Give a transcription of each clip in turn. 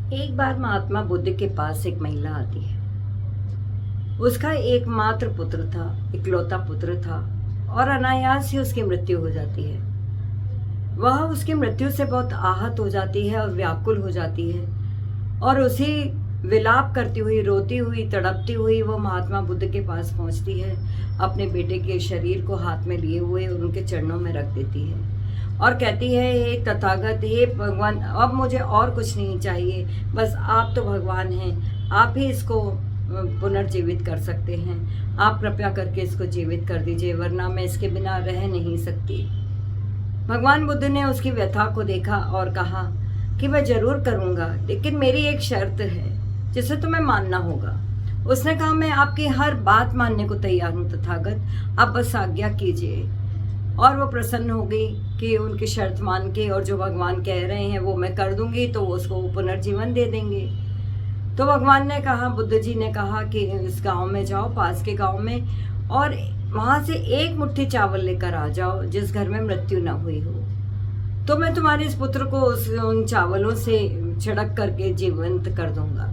एक बार महात्मा बुद्ध के पास एक महिला आती है। उसका एकमात्र पुत्र था, इकलौता पुत्र था, और अनायास ही उसकी मृत्यु हो जाती है। वह उसकी मृत्यु से बहुत आहत हो जाती है और व्याकुल हो जाती है, और उसी विलाप करती हुई, रोती हुई, तड़पती हुई वो महात्मा बुद्ध के पास पहुंचती है। अपने बेटे के शरीर को हाथ में लिए हुए उनके चरणों में रख देती है और कहती है, हे तथागत, हे भगवान, अब मुझे और कुछ नहीं चाहिए, बस आप तो भगवान हैं, आप ही इसको पुनर्जीवित कर सकते हैं। आप कृपया करके इसको जीवित कर दीजिए, वरना मैं इसके बिना रह नहीं सकती। भगवान बुद्ध ने उसकी व्यथा को देखा और कहा कि मैं जरूर करूँगा, लेकिन मेरी एक शर्त है जिसे तुम्हें मानना होगा। उसने कहा, मैं आपकी हर बात मानने को तैयार हूँ तथागत, आप बस आज्ञा कीजिए। और वो प्रसन्न हो गई कि उनकी शर्त मान के, और जो भगवान कह रहे हैं वो मैं कर दूंगी, तो वो उसको पुनर्जीवन दे देंगे। तो भगवान ने कहा, बुद्ध जी ने कहा कि इस गांव में जाओ, पास के गांव में, और वहां से एक मुट्ठी चावल लेकर आ जाओ जिस घर में मृत्यु न हुई हो, तो मैं तुम्हारे इस पुत्र को उन चावलों से छिड़क करके जीवंत कर दूंगा।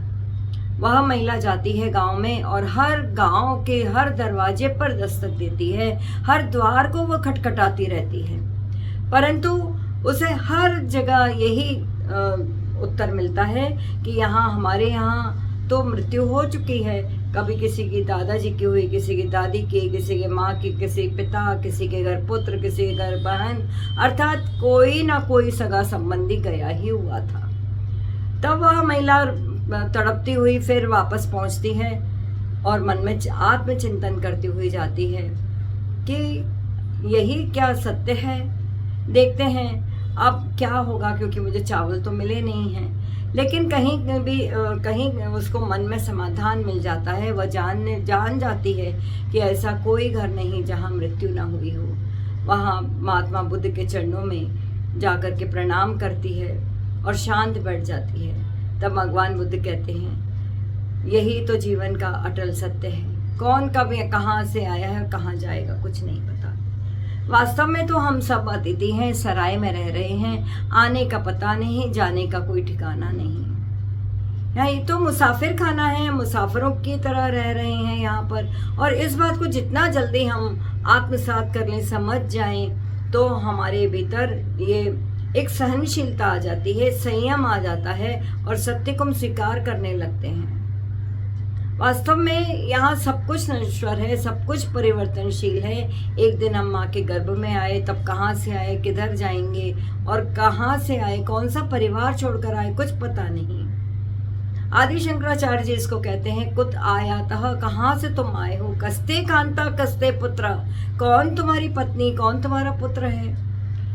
वह महिला जाती है गांव में और हर गांव के हर दरवाजे पर दस्तक देती है, हर द्वार को वो खटखटाती रहती है, परंतु उसे हर जगह यही उत्तर मिलता है कि हमारे यहाँ तो मृत्यु हो चुकी है। कभी किसी की दादाजी की हुई, किसी की दादी की, किसी के माँ की, किसी पिता, किसी के घर पुत्र, किसी के घर बहन, अर्थात कोई ना कोई सगा संबंधी गया ही हुआ था। तब वह महिला तड़पती हुई फिर वापस पहुंचती है और मन में आत्मचिंतन करती हुई जाती है कि यही क्या सत्य है। देखते हैं अब क्या होगा, क्योंकि मुझे चावल तो मिले नहीं हैं। लेकिन कहीं उसको मन में समाधान मिल जाता है। वह जान जाती है कि ऐसा कोई घर नहीं जहाँ मृत्यु ना हुई हो। वहाँ महात्मा बुद्ध के चरणों में जाकर के प्रणाम करती है और शांत बैठ जाती है। तब भगवान बुद्ध कहते हैं, यही तो जीवन का अटल सत्य है। कौन कब कहाँ से आया है, कहाँ जाएगा, कुछ नहीं पता। वास्तव में तो हम सब अतिथि हैं, सराय में रह रहे हैं, आने का पता नहीं, जाने का कोई ठिकाना नहीं। यहाँ ये तो मुसाफिर खाना है, मुसाफिरों की तरह रह रहे हैं यहाँ पर। और इस बात को जितना जल्दी हम आत्मसात कर लें, समझ जाएं, तो हमारे भीतर ये एक सहनशीलता आ जाती है, संयम आ जाता है और सत्य को हम स्वीकार करने लगते हैं। वास्तव में यहाँ सब कुछ नश्वर है, सब कुछ परिवर्तनशील है। एक दिन हम माँ के गर्भ में आए, तब कहाँ से आए, किधर जाएंगे, और कहाँ से आए, कौन सा परिवार छोड़कर आए, कुछ पता नहीं। आदि शंकराचार्य जी इसको कहते हैं, कुत आयातः, कहाँ से तुम आए हो, कस्ते कांता कस्ते पुत्र, कौन तुम्हारी पत्नी, कौन तुम्हारा पुत्र है।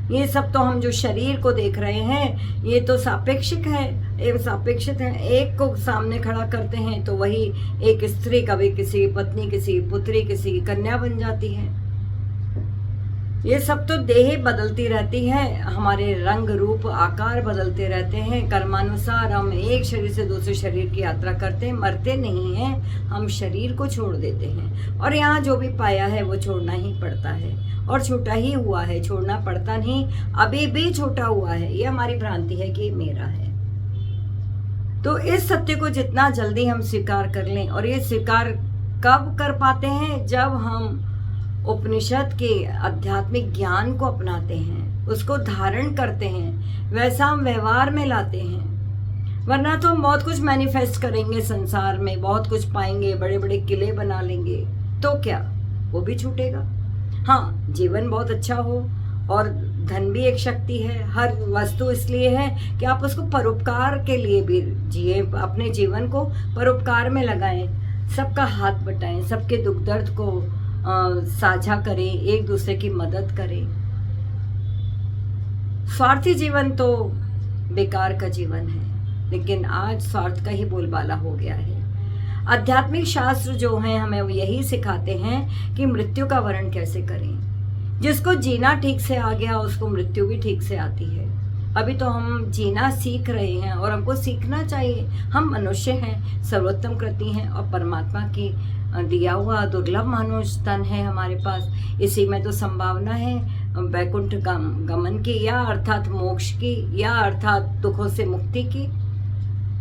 ये सब तो हम जो शरीर को देख रहे हैं, ये तो सापेक्षिक है, सापेक्षित है। एक को सामने खड़ा करते हैं तो वही एक स्त्री कभी किसी की पत्नी, किसी की पुत्री, किसी की कन्या बन जाती है। ये सब तो देह बदलती रहती है, हमारे रंग रूप आकार बदलते रहते हैं। कर्मानुसार हम एक शरीर से दूसरे शरीर की यात्रा करते हैं, मरते नहीं हैं, हम शरीर को छोड़ देते हैं। और यहाँ जो भी पाया है वो छोड़ना ही पड़ता है, और छोटा ही हुआ है, छोड़ना पड़ता नहीं, अभी भी छोटा हुआ है। ये हमारी भ्रांति है कि मेरा है। तो इस सत्य को जितना जल्दी हम स्वीकार कर लें, और ये स्वीकार कब कर पाते हैं, जब हम उपनिषद के आध्यात्मिक ज्ञान को अपनाते हैं, उसको धारण करते हैं, वैसा हम व्यवहार में लाते हैं। वरना तो हम बहुत कुछ मैनिफेस्ट करेंगे संसार में, बहुत कुछ पाएंगे, बड़े बड़े किले बना लेंगे, तो क्या वो भी छूटेगा। हाँ, जीवन बहुत अच्छा हो, और धन भी एक शक्ति है। हर वस्तु इसलिए है कि आप उसको परोपकार के लिए भी जिए, अपने जीवन को परोपकार में लगाएं, सबका हाथ बटाएं, सबके दुख दर्द को साझा करें, एक दूसरे की मदद करें। स्वार्थी जीवन तो बेकार का जीवन है, लेकिन आज स्वार्थ का ही बोलबाला हो गया है। आध्यात्मिक शास्त्र जो हैं हमें यही सिखाते हैं कि मृत्यु का वर्ण कैसे करें। जिसको जीना ठीक से आ गया, उसको मृत्यु भी ठीक से आती है। अभी तो हम जीना सीख रहे हैं, और हमको सीखना चाहिए। हम मनुष्य हैं, सर्वोत्तम कृति हैं, और परमात्मा की दिया हुआ दुर्लभ मानव तन है हमारे पास। इसी में तो संभावना है वैकुंठ गमन की, या अर्थात मोक्ष की, या अर्थात दुखों से मुक्ति की।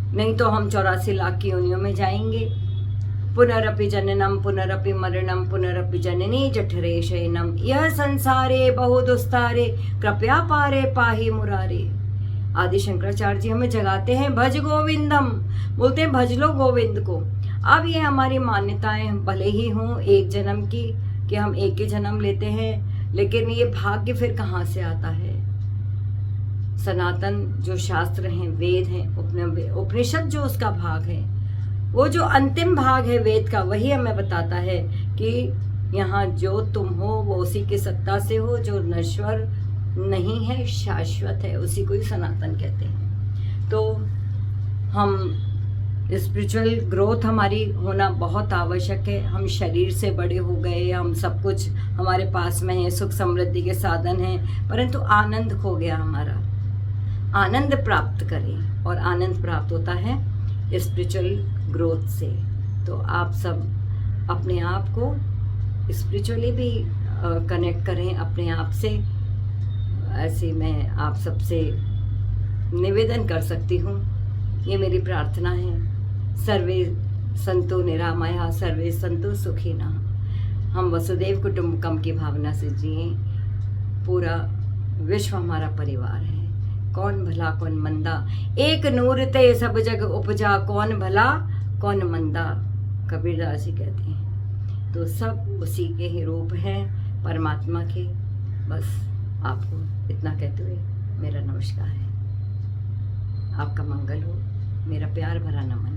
नहीं तो हम 84 लाख की योनियों में जाएंगे। पुनरपि जननम पुनरपि मरणम पुनरपि जननी जठरे शयनम यह संसारे बहु दुस्तारे कृपया पारे पाहि मुरारे। आदि शंकराचार्य जी हमें जगाते हैं, भज गोविंदम, बोलते हैं भज लो गोविंद को। अब ये हमारी मान्यताएं भले ही हों एक जन्म की, कि हम एक ही जन्म लेते हैं, लेकिन ये भाग्य फिर कहाँ से आता है? सनातन जो शास्त्र हैं, वेद हैं, उपनिषद जो उसका भाग है, वो जो अंतिम भाग है वेद का, वही हमें बताता है कि यहाँ जो तुम हो वो उसी की सत्ता से हो, जो नश्वर नहीं है, शाश्वत है, उसी को ही सनातन कहते हैं। तो हम स्पिरिचुअल ग्रोथ हमारी होना बहुत आवश्यक है। हम शरीर से बड़े हो गए, हम सब कुछ हमारे पास में है, सुख समृद्धि के साधन हैं, परंतु आनंद खो गया हमारा। आनंद प्राप्त करें, और आनंद प्राप्त होता है स्पिरिचुअल ग्रोथ से। तो आप सब अपने आप को स्पिरिचुअली भी कनेक्ट करें अपने आप से। ऐसे मैं आप सबसे निवेदन कर सकती हूँ, ये मेरी प्रार्थना है। सर्वे संतो निरामया सर्वे संतो सुखिनः। हम वसुदेव कुटुंबकम की भावना से जिए। पूरा विश्व हमारा परिवार है। कौन भला कौन मंदा, एक नूर ते सब जग उपजा, कौन भला कौन मंदा, कबीरदास जी कहते हैं। तो सब उसी के ही रूप हैं, परमात्मा के। बस आपको इतना कहते हुए मेरा नमस्कार है। आपका मंगल हो, मेरा प्यार भरा नमन।